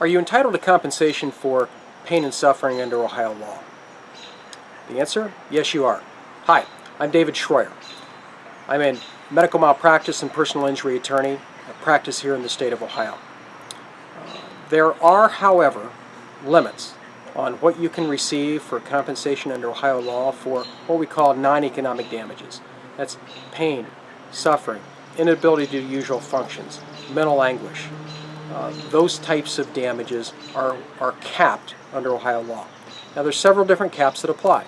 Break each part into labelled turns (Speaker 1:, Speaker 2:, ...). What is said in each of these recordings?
Speaker 1: Are you entitled to compensation for pain and suffering under Ohio law? The answer? Yes, you are. Hi, I'm David Schroyer. I'm a medical malpractice and personal injury attorney. I practice here in the state of Ohio. There are, however, limits on what you can receive for compensation under Ohio law for what we call non-economic damages. That's pain, suffering, inability to do usual functions, mental anguish. Those types of damages are capped under Ohio law. Now there's several different caps that apply.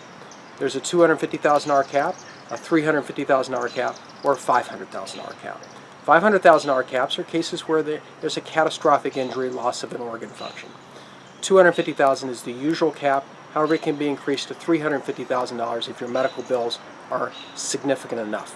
Speaker 1: There's a $250,000 cap, a $350,000 cap, or a $500,000 cap. $500,000 caps are cases where there's a catastrophic injury, loss of an organ function. $250,000 is the usual cap. However, it can be increased to $350,000 if your medical bills are significant enough.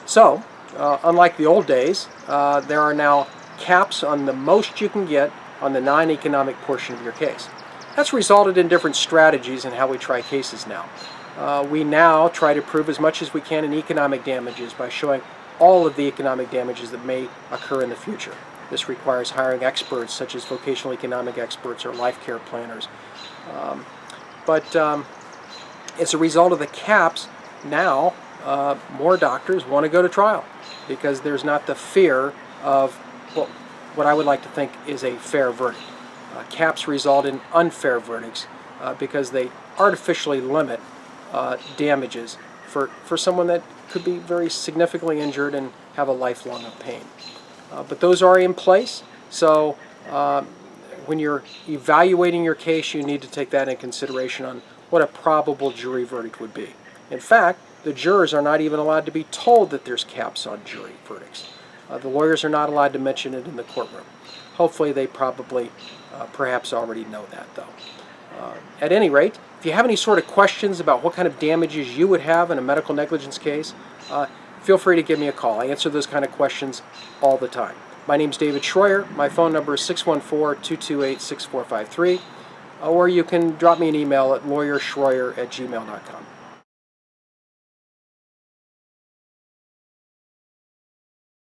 Speaker 1: So, unlike the old days, there are now caps on the most you can get on the non-economic portion of your case. That's resulted in different strategies in how we try cases now. We now try to prove as much as we can in economic damages by showing all of the economic damages that may occur in the future. This requires hiring experts such as vocational economic experts or life care planners. But as a result of the caps, now more doctors want to go to trial because there's not the fear of what I would like to think is a fair verdict. Caps result in unfair verdicts because they artificially limit damages for someone that could be very significantly injured and have a lifelong of pain. But those are in place, so when you're evaluating your case, you need to take that into consideration on what a probable jury verdict would be. In fact, the jurors are not even allowed to be told that there's caps on jury verdicts. The lawyers are not allowed to mention it in the courtroom. Hopefully they probably perhaps already know that, though. At any rate, if you have any sort of questions about what kind of damages you would have in a medical negligence case, feel free to give me a call. I answer those kind of questions all the time. My name is David Schroyer. My phone number is 614-228-6453, or you can drop me an email at lawyerschroyer@gmail.com.